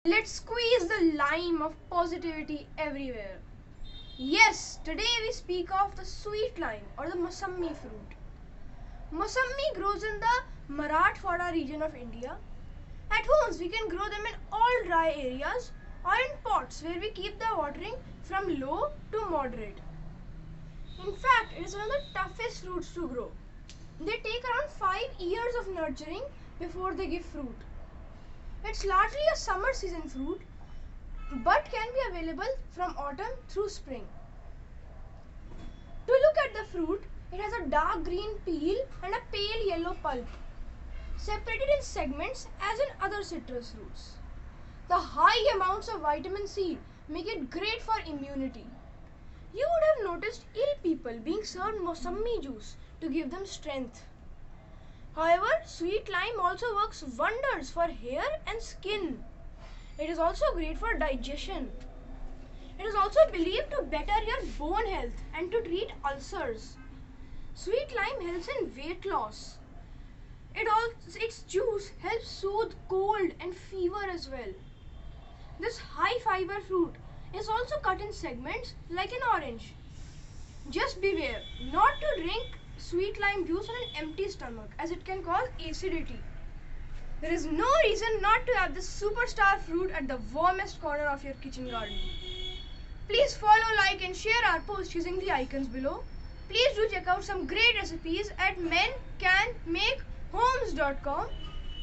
Let's squeeze the lime of positivity everywhere. Yes, today we speak of the sweet lime or the Mausambi fruit. Mausambi grows in the Marathwada region of India. At homes, we can grow them in all dry areas or in pots where we keep the watering from low to moderate. In fact, it is one of the toughest fruits to grow. They take around 5 years of nurturing before they give fruit. It's largely a summer season fruit but can be available from autumn through spring. To look at the fruit, it has a dark green peel and a pale yellow pulp, separated in segments as in other citrus fruits. The high amounts of vitamin C make it great for immunity. You would have noticed ill people being served Mausambi juice to give them strength. However, sweet lime also works wonders for hair and skin. It is also great for digestion. It is also believed to better your bone health and to treat ulcers. Sweet lime helps in weight loss. Its juice helps soothe cold and fever as well. This high fiber fruit is also cut in segments like an orange. Just beware not to drink sweet lime juice on an empty stomach as it can cause acidity. There is no reason not to have this superstar fruit at the warmest corner of your kitchen garden. Please follow, like and share our post using the icons below. Please do check out some great recipes at mencanmakehomes.com.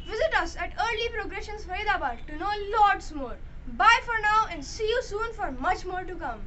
Visit us at Early Progressions Faridabad to know lots more. Bye for now and see you soon for much more to come.